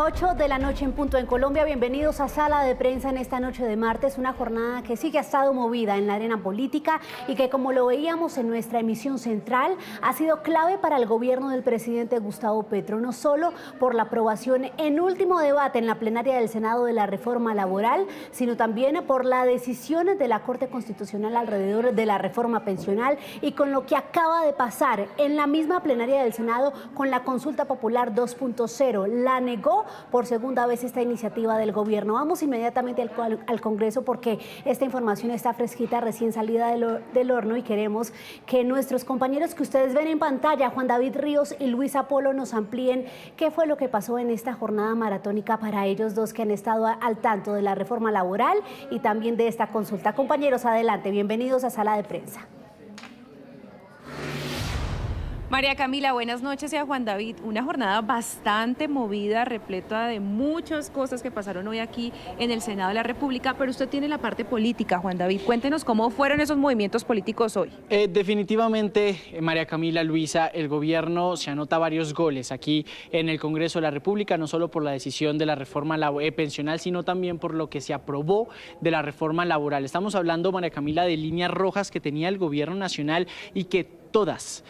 8 de la noche en punto en Colombia. Bienvenidos a Sala de Prensa en esta noche de martes, una jornada que sí que ha estado movida en la arena política y que, como lo veíamos en nuestra emisión central, ha sido clave para el gobierno del presidente Gustavo Petro, no solo por la aprobación en último debate en la plenaria del Senado de la reforma laboral, sino también por la decisión de la Corte Constitucional alrededor de la reforma pensional y con lo que acaba de pasar en la misma plenaria del Senado con la consulta popular 2.0. La negó por segunda vez esta iniciativa del gobierno. Vamos inmediatamente al Congreso porque esta información está fresquita, recién salida del horno, y queremos que nuestros compañeros que ustedes ven en pantalla, Juan David Ríos y Luis Apolo, nos amplíen qué fue lo que pasó en esta jornada maratónica para ellos dos que han estado al tanto de la reforma laboral y también de esta consulta. Compañeros, adelante, bienvenidos a Sala de Prensa. María Camila, buenas noches, y a Juan David. Una jornada bastante movida, repleta de muchas cosas que pasaron hoy aquí en el Senado de la República, pero usted tiene la parte política, Juan David. Cuéntenos cómo fueron esos movimientos políticos hoy. Definitivamente, María Camila, Luisa, el gobierno se anota varios goles aquí en el Congreso de la República, no solo por la decisión de la reforma pensional, sino también por lo que se aprobó de la reforma laboral. Estamos hablando, María Camila, de líneas rojas que tenía el gobierno nacional y que todas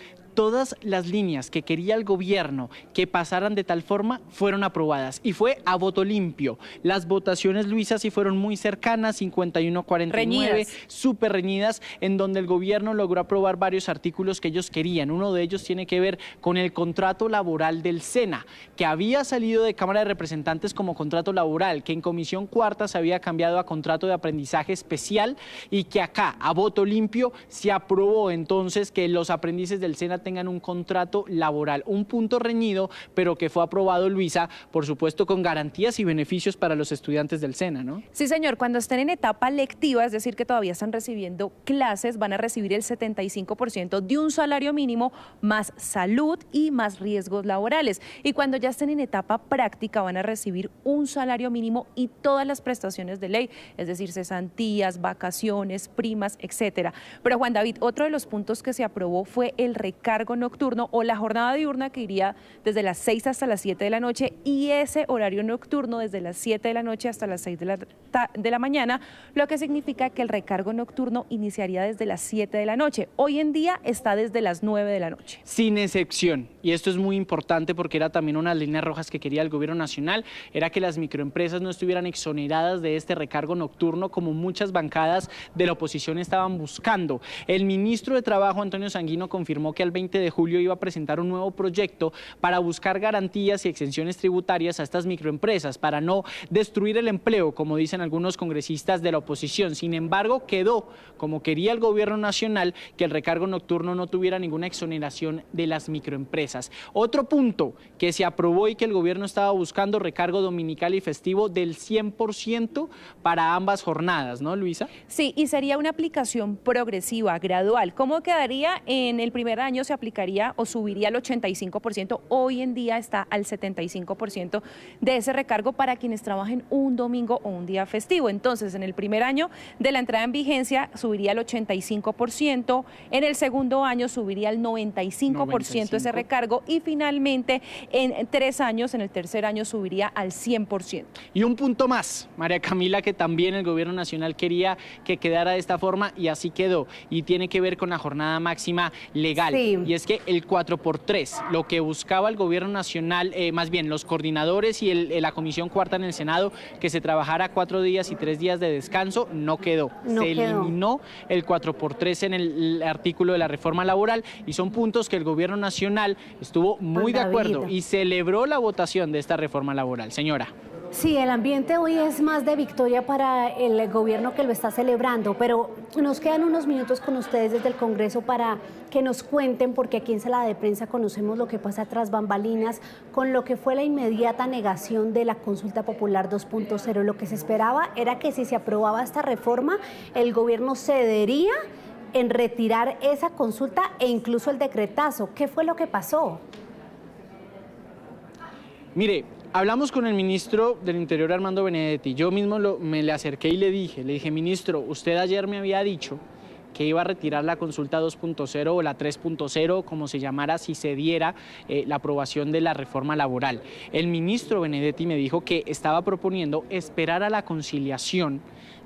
las líneas que quería el gobierno que pasaran de tal forma fueron aprobadas y fue a voto limpio. Las votaciones, Luisa, sí fueron muy cercanas, 51-49, súper reñidas, en donde el gobierno logró aprobar varios artículos que ellos querían. Uno de ellos tiene que ver con el contrato laboral del SENA, que había salido de Cámara de Representantes como contrato laboral, que en Comisión Cuarta se había cambiado a contrato de aprendizaje especial y que acá, a voto limpio, se aprobó entonces que los aprendices del SENA tengan un contrato laboral, un punto reñido, pero que fue aprobado, Luisa, por supuesto con garantías y beneficios para los estudiantes del SENA, ¿no? Sí, señor, cuando estén en etapa lectiva, es decir, que todavía están recibiendo clases, van a recibir el 75% de un salario mínimo, más salud y más riesgos laborales. Y cuando ya estén en etapa práctica, van a recibir un salario mínimo y todas las prestaciones de ley, es decir, cesantías, vacaciones, primas, etcétera. Pero, Juan David, otro de los puntos que se aprobó fue el recargo nocturno o la jornada diurna, que iría desde las 6 hasta las 7 de la noche, y ese horario nocturno desde las 7 de la noche hasta las 6 de la mañana, lo que significa que el recargo nocturno iniciaría desde las 7 de la noche. Hoy en día está desde las 9 de la noche. Sin excepción, y esto es muy importante porque era también una de las líneas rojas que quería el gobierno nacional, era que las microempresas no estuvieran exoneradas de este recargo nocturno como muchas bancadas de la oposición estaban buscando. El ministro de Trabajo, Antonio Sanguino, confirmó que al 20 de julio iba a presentar un nuevo proyecto para buscar garantías y exenciones tributarias a estas microempresas para no destruir el empleo, como dicen algunos congresistas de la oposición. Sin embargo, quedó, como quería el gobierno nacional, que el recargo nocturno no tuviera ninguna exoneración de las microempresas. Otro punto que se aprobó y que el gobierno estaba buscando, recargo dominical y festivo del 100% para ambas jornadas, ¿no, Luisa? Sí, y sería una aplicación progresiva, gradual. ¿Cómo quedaría? En el primer año se aplicaría o subiría al 85%, hoy en día está al 75% de ese recargo para quienes trabajen un domingo o un día festivo. Entonces, en el primer año de la entrada en vigencia subiría al 85%, en el segundo año subiría al 95% ese recargo y finalmente en 3 años, en el tercer año subiría al 100%. Y un punto más, María Camila, que también el gobierno nacional quería que quedara de esta forma y así quedó, y tiene que ver con la jornada máxima legal. Sí. Y es que el 4x3, lo que buscaba el gobierno nacional, más bien los coordinadores y la Comisión Cuarta en el Senado, que se trabajara 4 días y 3 días de descanso, no quedó. Se eliminó el 4x3 en el artículo de la reforma laboral y son puntos que el gobierno nacional estuvo muy de acuerdo y celebró la votación de esta reforma laboral. Señora. Sí, el ambiente hoy es más de victoria para el gobierno que lo está celebrando, pero nos quedan unos minutos con ustedes desde el Congreso para que nos cuenten, porque aquí en Sala de Prensa conocemos lo que pasa tras bambalinas con lo que fue la inmediata negación de la consulta popular 2.0. Lo que se esperaba era que si se aprobaba esta reforma, el gobierno cedería en retirar esa consulta e incluso el decretazo. ¿Qué fue lo que pasó? Mire, hablamos con el ministro del Interior, Armando Benedetti. Yo mismo me le acerqué y le dije, ministro, usted ayer me había dicho que iba a retirar la consulta 2.0 o la 3.0, como se llamara, si se diera la aprobación de la reforma laboral. El ministro Benedetti me dijo que estaba proponiendo esperar a la conciliación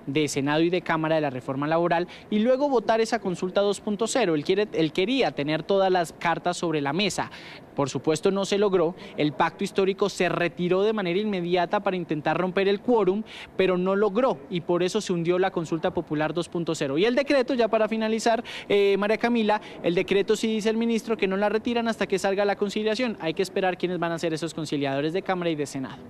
de Senado y de Cámara de la reforma laboral y luego votar esa consulta 2.0. Él quería tener todas las cartas sobre la mesa. Por supuesto no se logró, el pacto histórico se retiró de manera inmediata para intentar romper el quórum, pero no logró y por eso se hundió la consulta popular 2.0. Y el decreto, ya para finalizar, María Camila, el decreto sí dice el ministro que no la retiran hasta que salga la conciliación. Hay que esperar quiénes van a ser esos conciliadores de Cámara y de Senado.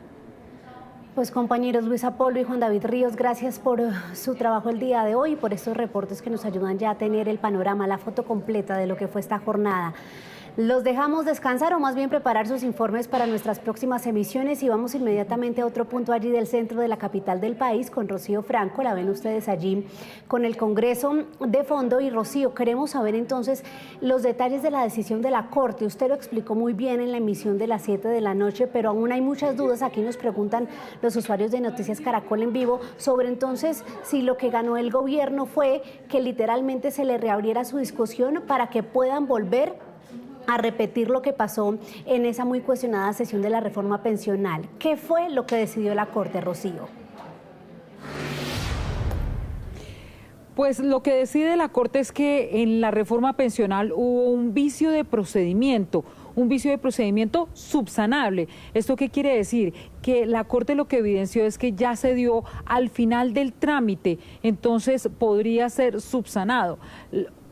Pues compañeros Luisa Polo y Juan David Ríos, gracias por su trabajo el día de hoy y por estos reportes que nos ayudan ya a tener el panorama, la foto completa de lo que fue esta jornada. Los dejamos descansar o más bien preparar sus informes para nuestras próximas emisiones y vamos inmediatamente a otro punto allí del centro de la capital del país con Rocío Franco, la ven ustedes allí con el Congreso de fondo. Y Rocío, queremos saber entonces los detalles de la decisión de la Corte. Usted lo explicó muy bien en la emisión de las 7 de la noche, pero aún hay muchas dudas. Aquí nos preguntan los usuarios de Noticias Caracol en vivo sobre entonces si lo que ganó el gobierno fue que literalmente se le reabriera su discusión para que puedan volver a repetir lo que pasó en esa muy cuestionada sesión de la reforma pensional. ¿Qué fue lo que decidió la Corte, Rocío? Pues lo que decide la Corte es que en la reforma pensional hubo un vicio de procedimiento subsanable. ¿Esto qué quiere decir? Que la Corte lo que evidenció es que ya se dio al final del trámite, entonces podría ser subsanado.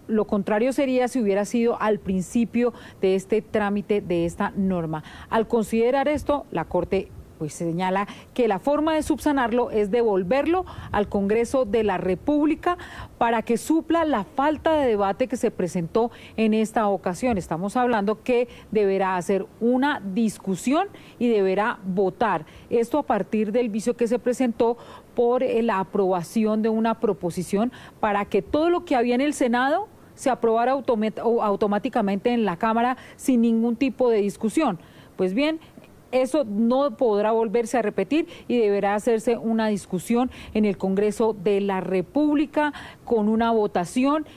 Lo contrario sería si hubiera sido al principio de este trámite de esta norma. Al considerar esto, la Corte pues señala que la forma de subsanarlo es devolverlo al Congreso de la República para que supla la falta de debate que se presentó en esta ocasión. Estamos hablando que deberá hacer una discusión y deberá votar. Esto a partir del vicio que se presentó por la aprobación de una proposición para que todo lo que había en el Senado se aprobara automáticamente en la Cámara sin ningún tipo de discusión. Pues bien, eso no podrá volverse a repetir y deberá hacerse una discusión en el Congreso de la República con una votación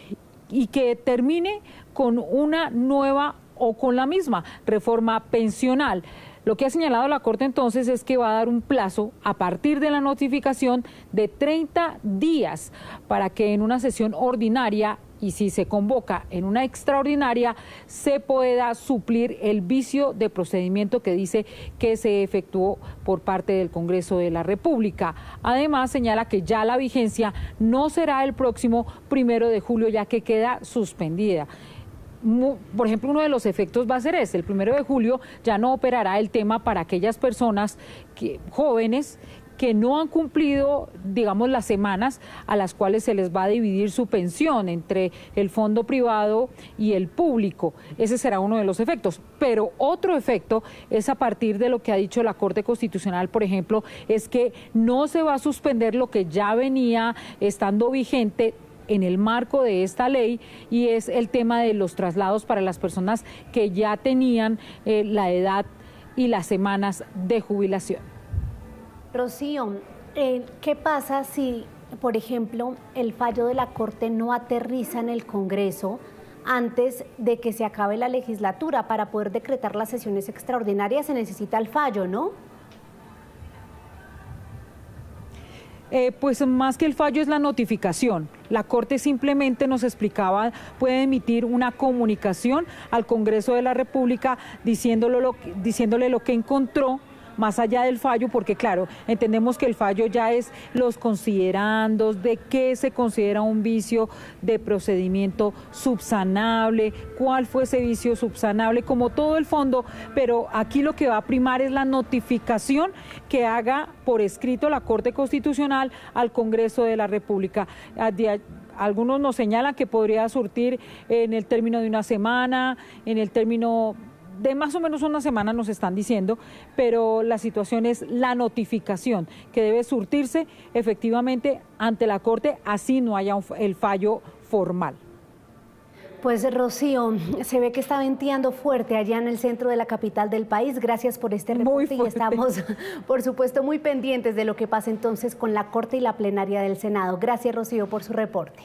y que termine con una nueva o con la misma reforma pensional. Lo que ha señalado la Corte entonces es que va a dar un plazo a partir de la notificación de 30 días para que en una sesión ordinaria y si se convoca en una extraordinaria se pueda suplir el vicio de procedimiento que dice que se efectuó por parte del Congreso de la República. Además señala que ya la vigencia no será el próximo 1 de julio ya que queda suspendida. Por ejemplo, uno de los efectos va a ser el 1 de julio ya no operará el tema para aquellas personas jóvenes que no han cumplido, digamos, las semanas a las cuales se les va a dividir su pensión entre el fondo privado y el público. Ese será uno de los efectos. Pero otro efecto es a partir de lo que ha dicho la Corte Constitucional, por ejemplo, es que no se va a suspender lo que ya venía estando vigente en el marco de esta ley y es el tema de los traslados para las personas que ya tenían la edad y las semanas de jubilación. Rocío, ¿qué pasa si, por ejemplo, el fallo de la Corte no aterriza en el Congreso antes de que se acabe la legislatura? Para poder decretar las sesiones extraordinarias se necesita el fallo, ¿no? Pues más que el fallo es la notificación. La Corte simplemente nos explicaba, puede emitir una comunicación al Congreso de la República diciéndole lo que encontró más allá del fallo, porque claro, entendemos que el fallo ya es los considerandos de qué se considera un vicio de procedimiento subsanable, cuál fue ese vicio subsanable, como todo el fondo, pero aquí lo que va a primar es la notificación que haga por escrito la Corte Constitucional al Congreso de la República. Algunos nos señalan que podría surtir en el término de una semana, en el término de más o menos una semana nos están diciendo, pero la situación es la notificación que debe surtirse efectivamente ante la Corte, así no haya el fallo formal. Pues Rocío, se ve que está venteando fuerte allá en el centro de la capital del país. Gracias por este reporte y estamos, por supuesto, muy pendientes de lo que pasa entonces con la Corte y la plenaria del Senado. Gracias, Rocío, por su reporte.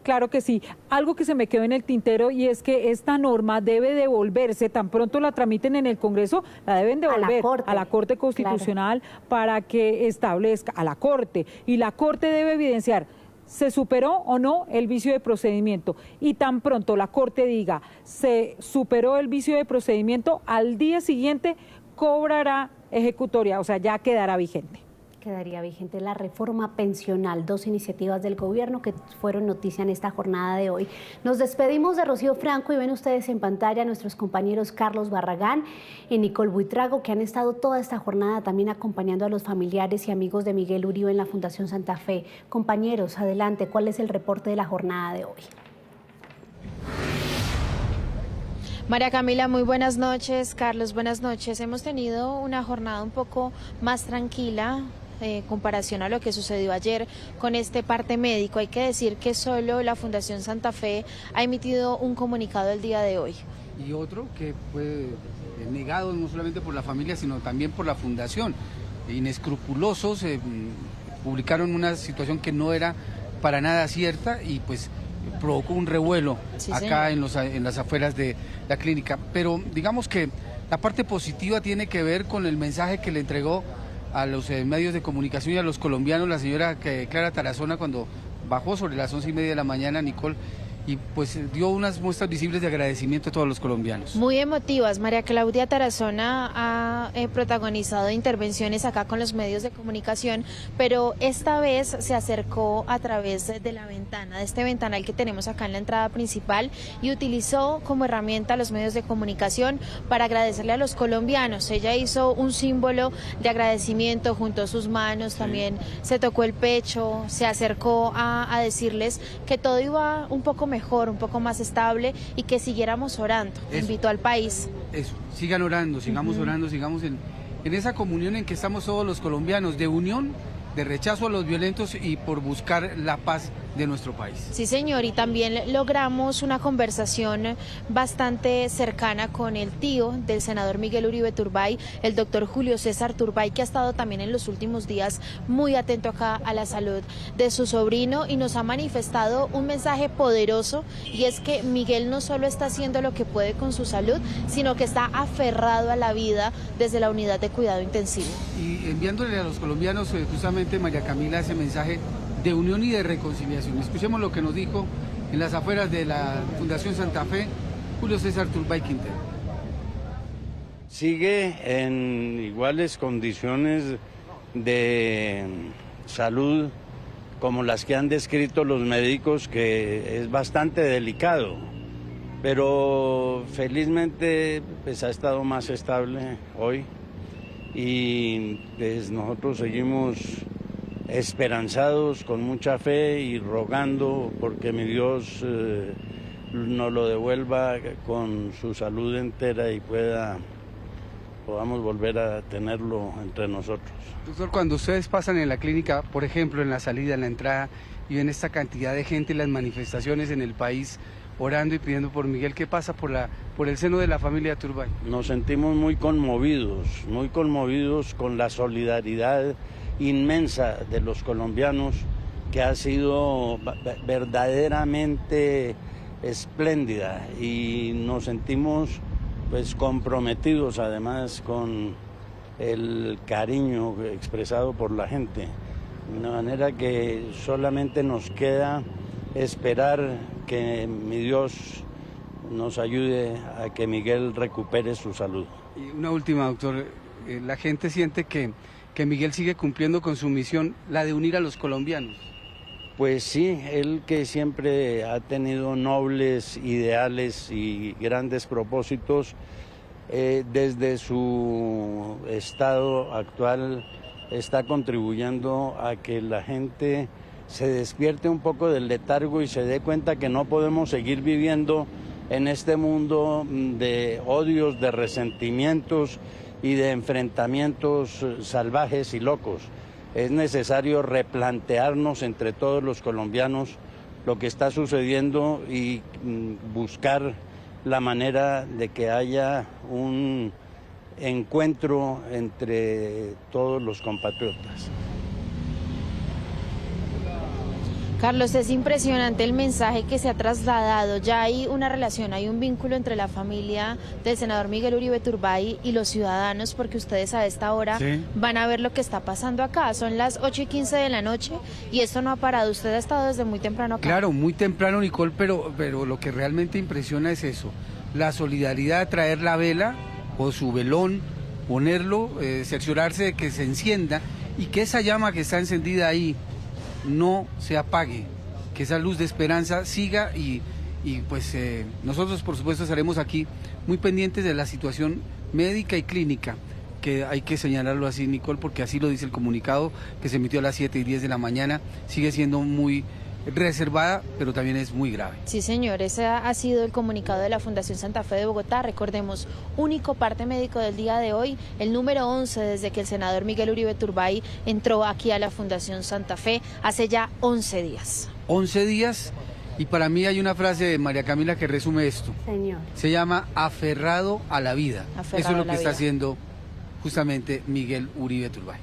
Claro que sí. Algo que se me quedó en el tintero y es que esta norma debe devolverse, tan pronto la tramiten en el Congreso, la deben devolver a la Corte Constitucional, claro, para que establezca a la Corte, y la Corte debe evidenciar ¿se superó o no el vicio de procedimiento? Y tan pronto la Corte diga, se superó el vicio de procedimiento, al día siguiente cobrará ejecutoria, o sea, ya quedará vigente. Quedaría vigente la reforma pensional, 2 iniciativas del gobierno que fueron noticia en esta jornada de hoy. Nos despedimos de Rocío Franco y ven ustedes en pantalla a nuestros compañeros Carlos Barragán y Nicole Buitrago, que han estado toda esta jornada también acompañando a los familiares y amigos de Miguel Uribe en la Fundación Santa Fe. Compañeros, adelante, ¿cuál es el reporte de la jornada de hoy? María Camila, muy buenas noches. Carlos, buenas noches. Hemos tenido una jornada un poco más tranquila comparación a lo que sucedió ayer con este parte médico. Hay que decir que solo la Fundación Santa Fe ha emitido un comunicado el día de hoy. Y otro que fue negado no solamente por la familia, sino también por la Fundación. Inescrupulosos publicaron una situación que no era para nada cierta y pues provocó un revuelo acá en las afueras de la clínica. Pero digamos que la parte positiva tiene que ver con el mensaje que le entregó a los medios de comunicación y a los colombianos la señora Clara Tarazona cuando bajó sobre las 11:30 de la mañana, Nicole, y pues dio unas muestras visibles de agradecimiento a todos los colombianos. Muy emotivas. María Claudia Tarazona ha protagonizado intervenciones acá con los medios de comunicación, pero esta vez se acercó a través de la ventana, de este ventanal que tenemos acá en la entrada principal, y utilizó como herramienta a los medios de comunicación para agradecerle a los colombianos. Ella hizo un símbolo de agradecimiento, juntó sus manos, también se tocó el pecho, se acercó a decirles que todo iba un poco mejor, un poco más estable y que siguiéramos orando. Invitó al país. Eso, sigan orando, sigamos orando, sigamos en esa comunión en que estamos todos los colombianos, de unión, de rechazo a los violentos y por buscar la paz de nuestro país. Sí, señor, y también logramos una conversación bastante cercana con el tío del senador Miguel Uribe Turbay, el doctor Julio César Turbay, que ha estado también en los últimos días muy atento acá a la salud de su sobrino y nos ha manifestado un mensaje poderoso, y es que Miguel no solo está haciendo lo que puede con su salud, sino que está aferrado a la vida desde la unidad de cuidado intensivo. Y enviándole a los colombianos justamente, María Camila, ese mensaje de unión y de reconciliación. Escuchemos lo que nos dijo en las afueras de la Fundación Santa Fe, Julio César Turbay Quintero. Sigue en iguales condiciones de salud como las que han descrito los médicos, que es bastante delicado, pero felizmente pues ha estado más estable hoy y pues nosotros seguimos esperanzados, con mucha fe y rogando porque mi Dios nos lo devuelva con su salud entera y podamos volver a tenerlo entre nosotros. Doctor, cuando ustedes pasan en la clínica, por ejemplo, en la salida, en la entrada, y ven esta cantidad de gente, las manifestaciones en el país, orando y pidiendo por Miguel, ¿qué pasa por el seno de la familia Turbay? Nos sentimos muy conmovidos con la solidaridad inmensa de los colombianos, que ha sido verdaderamente espléndida, y nos sentimos pues comprometidos además con el cariño expresado por la gente, de manera que solamente nos queda esperar que mi Dios nos ayude a que Miguel recupere su salud. Y una última, doctor, la gente siente que Miguel sigue cumpliendo con su misión, la de unir a los colombianos. Pues sí, él que siempre ha tenido nobles ideales y grandes propósitos, desde su estado actual está contribuyendo a que la gente se despierte un poco del letargo y se dé cuenta que no podemos seguir viviendo en este mundo de odios, de resentimientos y de enfrentamientos salvajes y locos. Es necesario replantearnos entre todos los colombianos lo que está sucediendo y buscar la manera de que haya un encuentro entre todos los compatriotas. Carlos, es impresionante el mensaje que se ha trasladado. Ya hay una relación, hay un vínculo entre la familia del senador Miguel Uribe Turbay y los ciudadanos, porque ustedes a esta hora van a ver lo que está pasando acá. Son las 8:15 de la noche y esto no ha parado. Usted ha estado desde muy temprano acá. Claro, muy temprano, Nicole, pero lo que realmente impresiona es eso. La solidaridad de traer la vela o su velón, ponerlo, cerciorarse de que se encienda y que esa llama que está encendida ahí no se apague, que esa luz de esperanza siga y pues nosotros por supuesto estaremos aquí muy pendientes de la situación médica y clínica, que hay que señalarlo así, Nicole, porque así lo dice el comunicado que se emitió a las 7:10 de la mañana, sigue siendo muy reservada, pero también es muy grave. Sí, señor, ese ha sido el comunicado de la Fundación Santa Fe de Bogotá. Recordemos, único parte médico del día de hoy, el número 11 desde que el senador Miguel Uribe Turbay entró aquí a la Fundación Santa Fe hace ya 11 días. 11 días, y para mí hay una frase de María Camila que resume esto. Señor. Se llama aferrado a la vida. Aferrado Eso es lo a la que está vida. haciendo justamente Miguel Uribe Turbay.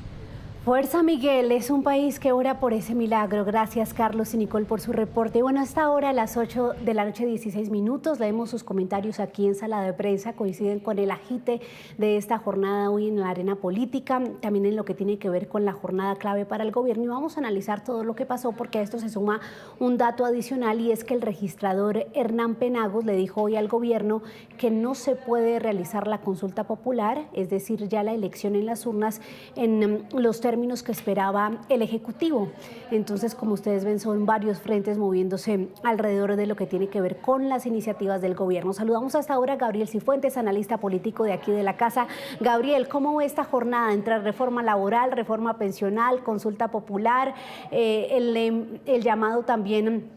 Fuerza Miguel, es un país que ora por ese milagro. Gracias Carlos y Nicole por su reporte. Y bueno, hasta ahora a las 8 de la noche 16 minutos, leemos sus comentarios aquí en Sala de Prensa, coinciden con el agite de esta jornada hoy en la arena política, también en lo que tiene que ver con la jornada clave para el gobierno, y vamos a analizar todo lo que pasó porque a esto se suma un dato adicional, y es que el registrador Hernán Penagos le dijo hoy al gobierno que no se puede realizar la consulta popular, es decir, ya la elección en las urnas en los términos que esperaba el Ejecutivo. Entonces, como ustedes ven, son varios frentes moviéndose alrededor de lo que tiene que ver con las iniciativas del gobierno. Saludamos hasta ahora a Gabriel Cifuentes, analista político de aquí de la casa. Gabriel, ¿cómo ve esta jornada entre reforma laboral, reforma pensional, consulta popular, el llamado también,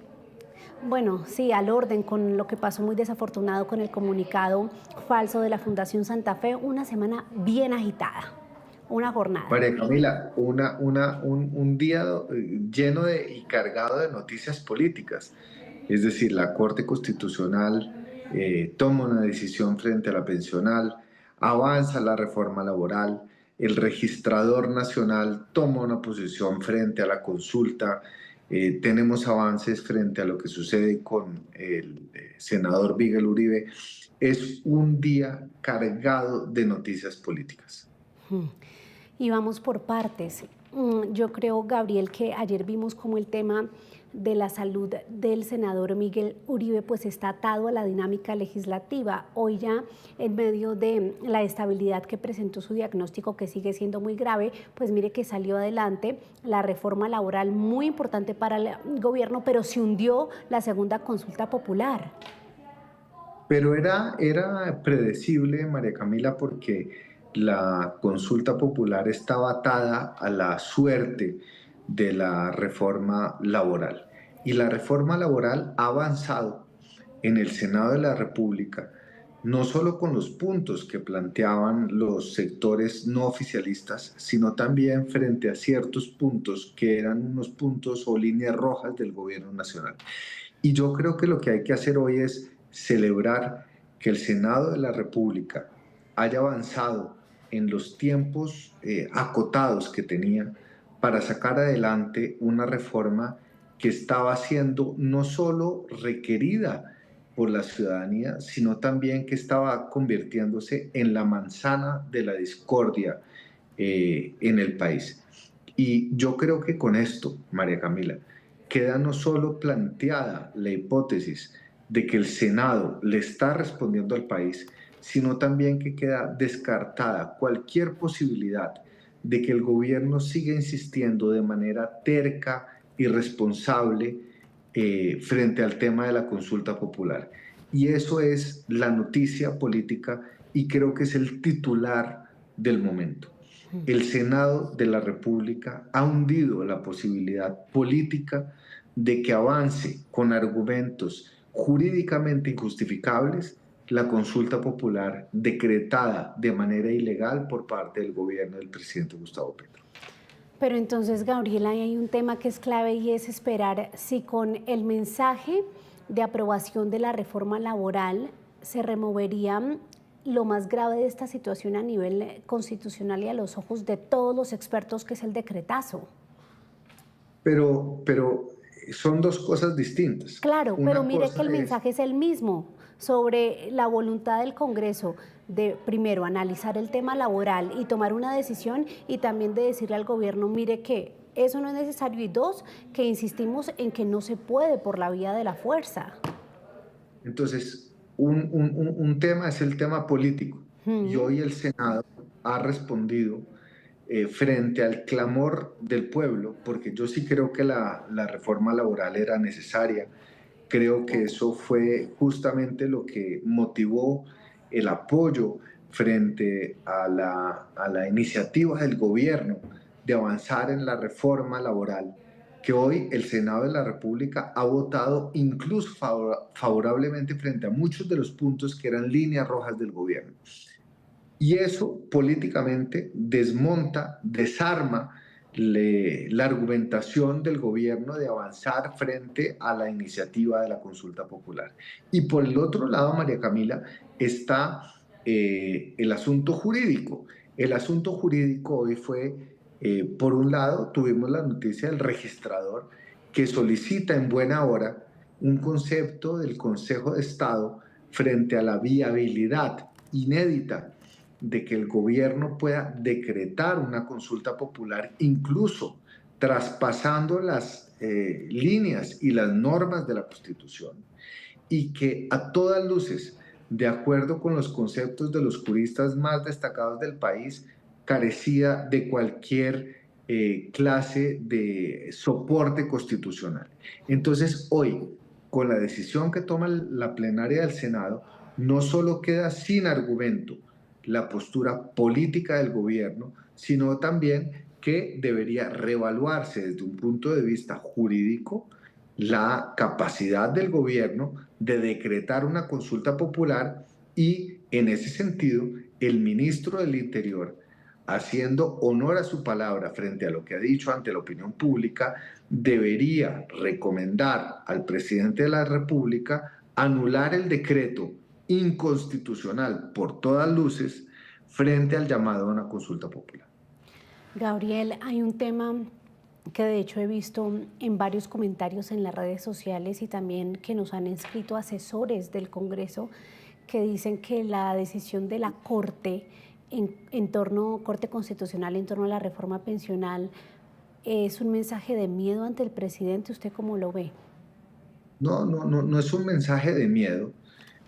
bueno, sí, al orden con lo que pasó muy desafortunado con el comunicado falso de la Fundación Santa Fe? Una semana bien agitada. Una jornada. María Camila, un día lleno y cargado de noticias políticas. Es decir, la Corte Constitucional toma una decisión frente a la pensional, avanza la reforma laboral, el Registrador Nacional toma una posición frente a la consulta, tenemos avances frente a lo que sucede con el senador Miguel Uribe. Es un día cargado de noticias políticas. Y vamos por partes. Yo creo, Gabriel, que ayer vimos como el tema de la salud del senador Miguel Uribe pues está atado a la dinámica legislativa. Hoy ya, en medio de la estabilidad que presentó su diagnóstico, que sigue siendo muy grave, pues mire que salió adelante la reforma laboral, muy importante para el gobierno, pero se hundió la segunda consulta popular. Pero era predecible, María Camila, porque la consulta popular estaba atada a la suerte de la reforma laboral. Y la reforma laboral ha avanzado en el Senado de la República, no solo con los puntos que planteaban los sectores no oficialistas, sino también frente a ciertos puntos que eran unos puntos o líneas rojas del gobierno nacional. Y yo creo que lo que hay que hacer hoy es celebrar que el Senado de la República haya avanzado en los tiempos acotados que tenía para sacar adelante una reforma que estaba siendo no solo requerida por la ciudadanía, sino también que estaba convirtiéndose en la manzana de la discordia en el país. Y yo creo que con esto, María Camila, queda no solo planteada la hipótesis de que el Senado le está respondiendo al país, sino también que queda descartada cualquier posibilidad de que el gobierno siga insistiendo de manera terca y responsable frente al tema de la consulta popular. Y eso es la noticia política y creo que es el titular del momento. El Senado de la República ha hundido la posibilidad política de que avance con argumentos jurídicamente injustificables la consulta popular decretada de manera ilegal por parte del gobierno del presidente Gustavo Petro. Pero entonces, Gabriela, hay un tema que es clave y es esperar si con el mensaje de aprobación de la reforma laboral se removería lo más grave de esta situación a nivel constitucional y a los ojos de todos los expertos, que es el decretazo. Pero son dos cosas distintas. Claro, pero mire que el es... mensaje es el mismo sobre la voluntad del Congreso de, primero, analizar el tema laboral y tomar una decisión, y también de decirle al gobierno, mire que eso no es necesario, y dos, que insistimos en que no se puede por la vía de la fuerza. Entonces, un tema es el tema político, y hoy el Senado ha respondido frente al clamor del pueblo, porque yo sí creo que la reforma laboral era necesaria. Creo que eso fue justamente lo que motivó el apoyo frente a la iniciativa del gobierno de avanzar en la reforma laboral, que hoy el Senado de la República ha votado incluso favorablemente frente a muchos de los puntos que eran líneas rojas del gobierno. Y eso políticamente desmonta, desarma la argumentación del gobierno de avanzar frente a la iniciativa de la consulta popular. Y por el otro lado, María Camila, está el asunto jurídico. El asunto jurídico hoy fue, por un lado, tuvimos la noticia del registrador que solicita en buena hora un concepto del Consejo de Estado frente a la viabilidad inédita de que el gobierno pueda decretar una consulta popular, incluso traspasando las líneas y las normas de la Constitución, y que a todas luces, de acuerdo con los conceptos de los juristas más destacados del país, carecía de cualquier clase de soporte constitucional. Entonces, hoy, con la decisión que toma la plenaria del Senado, no solo queda sin argumento la postura política del gobierno, sino también que debería reevaluarse desde un punto de vista jurídico la capacidad del gobierno de decretar una consulta popular, y en ese sentido el ministro del Interior, haciendo honor a su palabra frente a lo que ha dicho ante la opinión pública, debería recomendar al presidente de la República anular el decreto inconstitucional por todas luces frente al llamado a una consulta popular. Gabriel, hay un tema que de hecho he visto en varios comentarios en las redes sociales y también que nos han escrito asesores del Congreso, que dicen que la decisión de la Corte Corte Constitucional en torno a la reforma pensional es un mensaje de miedo ante el presidente. ¿Usted cómo lo ve? No es un mensaje de miedo.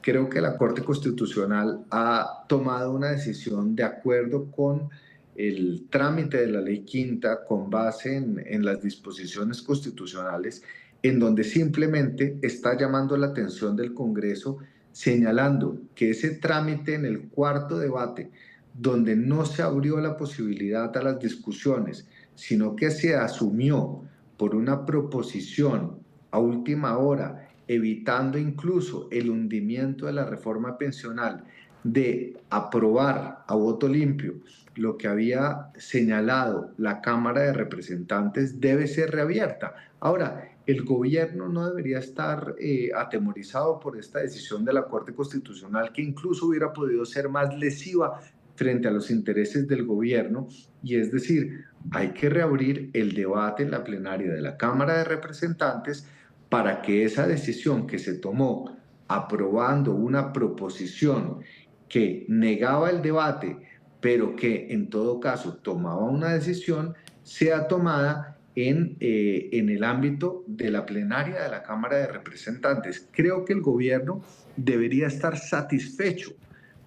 Creo que la Corte Constitucional ha tomado una decisión de acuerdo con el trámite de la Ley Quinta, con base en las disposiciones constitucionales, en donde simplemente está llamando la atención del Congreso, señalando que ese trámite en el cuarto debate, donde no se abrió la posibilidad a las discusiones, sino que se asumió por una proposición a última hora, evitando incluso el hundimiento de la reforma pensional, de aprobar a voto limpio lo que había señalado la Cámara de Representantes, debe ser reabierta. Ahora, el gobierno no debería estar atemorizado por esta decisión de la Corte Constitucional, que incluso hubiera podido ser más lesiva frente a los intereses del gobierno, y es decir, hay que reabrir el debate en la plenaria de la Cámara de Representantes para que esa decisión que se tomó aprobando una proposición que negaba el debate, pero que en todo caso tomaba una decisión, sea tomada en el ámbito de la plenaria de la Cámara de Representantes. Creo que el gobierno debería estar satisfecho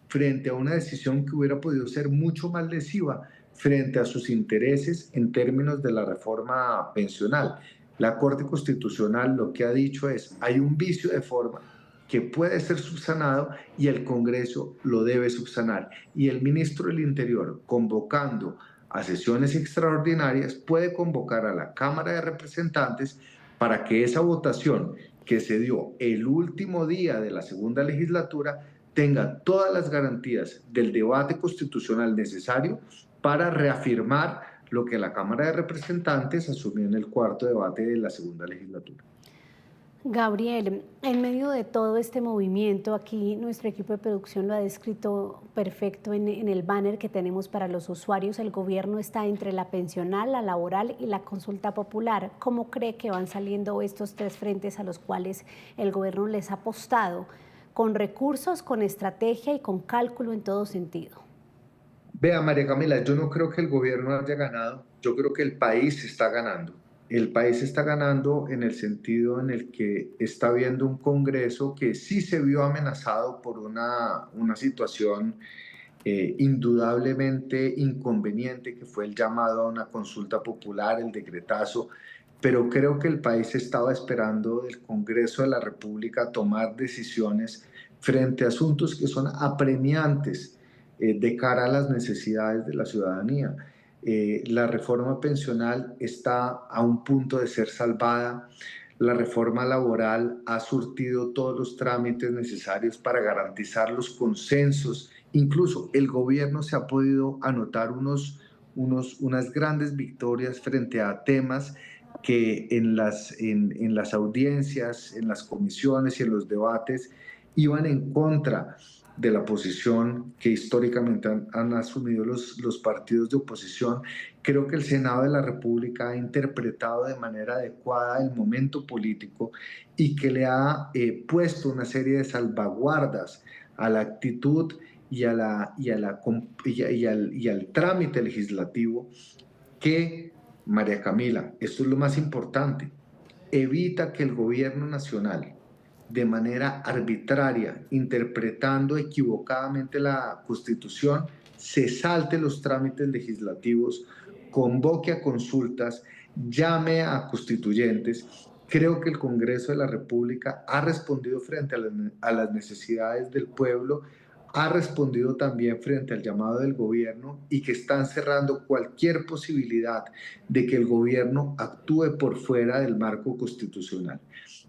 frente a una decisión que hubiera podido ser mucho más lesiva frente a sus intereses en términos de la reforma pensional. La Corte Constitucional lo que ha dicho es: hay un vicio de forma que puede ser subsanado y el Congreso lo debe subsanar. Y el ministro del Interior, convocando a sesiones extraordinarias, puede convocar a la Cámara de Representantes para que esa votación que se dio el último día de la segunda legislatura tenga todas las garantías del debate constitucional necesario para reafirmar lo que la Cámara de Representantes asumió en el cuarto debate de la segunda legislatura. Gabriel, en medio de todo este movimiento, aquí nuestro equipo de producción lo ha descrito perfecto en el banner que tenemos para los usuarios. El gobierno está entre la pensional, la laboral y la consulta popular. ¿Cómo cree que van saliendo estos tres frentes a los cuales el gobierno les ha apostado? Con recursos, con estrategia y con cálculo en todo sentido. Vea, María Camila, yo no creo que el gobierno haya ganado, yo creo que el país está ganando. El país está ganando en el sentido en el que está viendo un Congreso que sí se vio amenazado por una situación indudablemente inconveniente, que fue el llamado a una consulta popular, el decretazo, pero creo que el país estaba esperando del Congreso de la República tomar decisiones frente a asuntos que son apremiantes de cara a las necesidades de la ciudadanía. La reforma pensional está a un punto de ser salvada. La reforma laboral ha surtido todos los trámites necesarios para garantizar los consensos. Incluso el gobierno se ha podido anotar unas grandes victorias frente a temas que en las audiencias, en las comisiones y en los debates iban en contra de la posición que históricamente han asumido los partidos de oposición. Creo que el Senado de la República ha interpretado de manera adecuada el momento político y que le ha puesto una serie de salvaguardas a la actitud y al trámite legislativo que, María Camila, esto es lo más importante, evita que el gobierno nacional, de manera arbitraria, interpretando equivocadamente la Constitución, se salte los trámites legislativos, convoque a consultas, llame a constituyentes. Creo que el Congreso de la República ha respondido frente a las necesidades del pueblo, ha respondido también frente al llamado del gobierno y que están cerrando cualquier posibilidad de que el gobierno actúe por fuera del marco constitucional.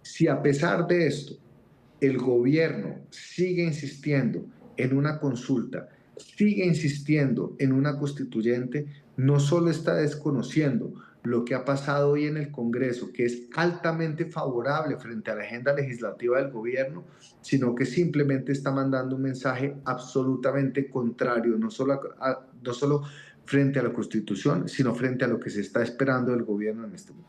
Si a pesar de esto el gobierno sigue insistiendo en una consulta, sigue insistiendo en una constituyente, no solo está desconociendo lo que ha pasado hoy en el Congreso, que es altamente favorable frente a la agenda legislativa del gobierno, sino que simplemente está mandando un mensaje absolutamente contrario, no solo frente a la Constitución, sino frente a lo que se está esperando del gobierno en este momento.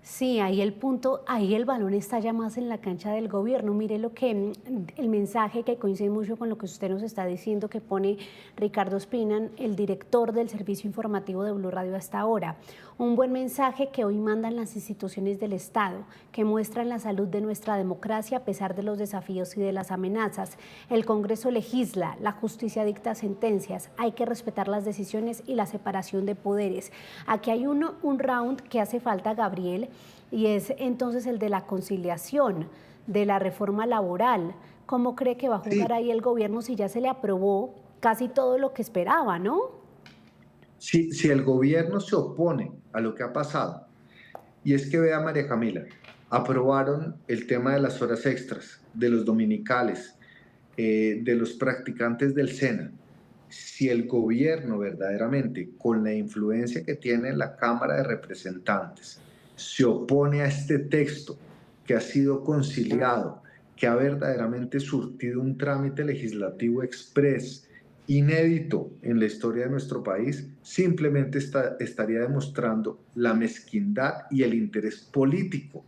Sí, ahí el punto, ahí el balón está ya más en la cancha del gobierno. Mire el mensaje que coincide mucho con lo que usted nos está diciendo, que pone Ricardo Ospina, el director del servicio informativo de Blue Radio hasta ahora. Un buen mensaje que hoy mandan las instituciones del Estado, que muestran la salud de nuestra democracia a pesar de los desafíos y de las amenazas. El Congreso legisla, la justicia dicta sentencias, hay que respetar las decisiones y la separación de poderes. Aquí hay un round que hace falta, Gabriel, y es entonces el de la conciliación, de la reforma laboral. ¿Cómo cree que va a jugar ahí el gobierno si ya se le aprobó casi todo lo que esperaba, no? Si el gobierno se opone a lo que ha pasado, y es que vea, María Camila, aprobaron el tema de las horas extras, de los dominicales, de los practicantes del SENA. Si el gobierno verdaderamente, con la influencia que tiene en la Cámara de Representantes, se opone a este texto que ha sido conciliado, que ha verdaderamente surtido un trámite legislativo exprés, inédito en la historia de nuestro país, simplemente estaría demostrando la mezquindad y el interés político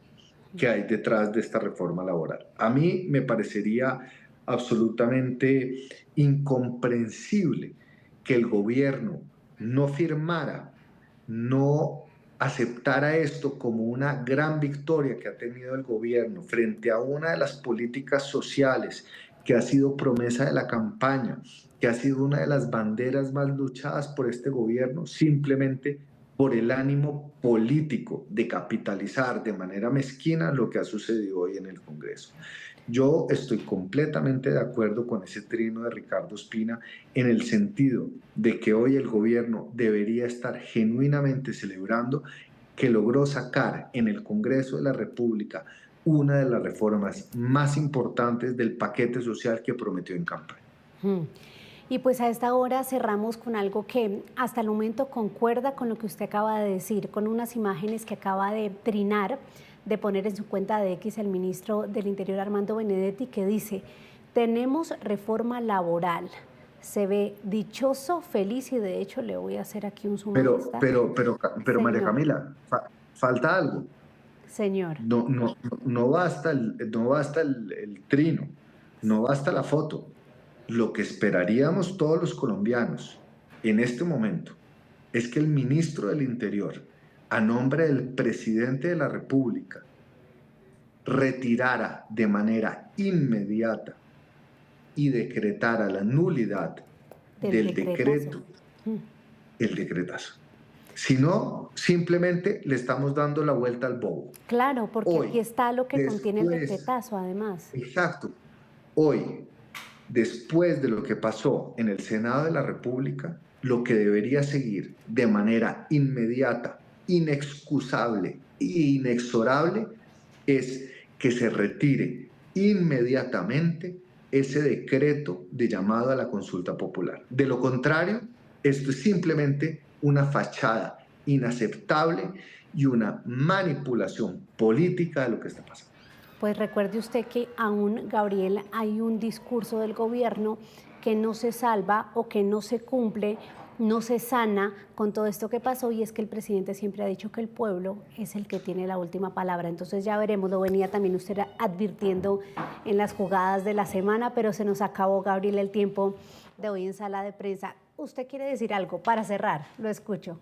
que hay detrás de esta reforma laboral. A mí me parecería absolutamente incomprensible que el gobierno no firmara, no aceptara esto como una gran victoria que ha tenido el gobierno frente a una de las políticas sociales que ha sido promesa de la campaña, que ha sido una de las banderas más luchadas por este gobierno, simplemente por el ánimo político de capitalizar de manera mezquina lo que ha sucedido hoy en el Congreso. Yo estoy completamente de acuerdo con ese trino de Ricardo Ospina en el sentido de que hoy el gobierno debería estar genuinamente celebrando que logró sacar en el Congreso de la República una de las reformas más importantes del paquete social que prometió en campaña. Y pues a esta hora cerramos con algo que hasta el momento concuerda con lo que usted acaba de decir, con unas imágenes que acaba de trinar de poner en su cuenta de X el ministro del Interior Armando Benedetti, que dice: tenemos reforma laboral. Se ve dichoso, feliz, y de hecho le voy a hacer aquí un zoom. Pero María Camila, falta algo. Señor. No basta el trino, no basta la foto. Lo que esperaríamos todos los colombianos en este momento es que el ministro del Interior, a nombre del presidente de la República, retirara de manera inmediata y decretara la nulidad del decreto, el decretazo. Si no, simplemente le estamos dando la vuelta al bobo. Claro, porque hoy, aquí está lo que contiene el decretazo, además. Exacto. Hoy, después de lo que pasó en el Senado de la República, lo que debería seguir de manera inmediata, inexcusable e inexorable es que se retire inmediatamente ese decreto de llamado a la consulta popular. De lo contrario, esto es simplemente una fachada inaceptable y una manipulación política de lo que está pasando. Pues recuerde usted que aún, Gabriel, hay un discurso del gobierno que no se salva o que no se cumple, no se sana con todo esto que pasó, y es que el presidente siempre ha dicho que el pueblo es el que tiene la última palabra. Entonces ya veremos, lo venía también usted advirtiendo en las jugadas de la semana, pero se nos acabó, Gabriel, el tiempo de hoy en Sala de Prensa. ¿Usted quiere decir algo para cerrar? Lo escucho.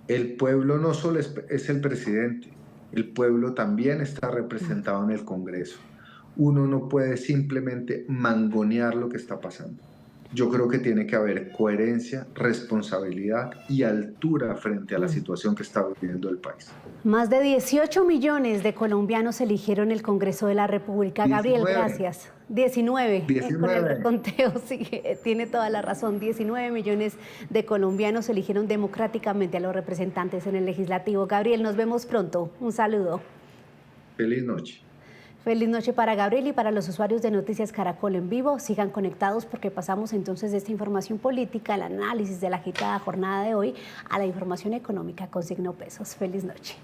El pueblo no solo es el presidente, el pueblo también está representado en el Congreso. Uno no puede simplemente mangonear lo que está pasando. Yo creo que tiene que haber coherencia, responsabilidad y altura frente a la situación que está viviendo el país. Más de 18 millones de colombianos eligieron el Congreso de la República. 19. Gabriel, gracias. 19. Con el reconteo, sí, tiene toda la razón. 19 millones de colombianos eligieron democráticamente a los representantes en el Legislativo. Gabriel, nos vemos pronto. Un saludo. Feliz noche. Feliz noche para Gabriel y para los usuarios de Noticias Caracol en vivo. Sigan conectados porque pasamos entonces de esta información política, el análisis de la agitada jornada de hoy, a la información económica con signo pesos. Feliz noche.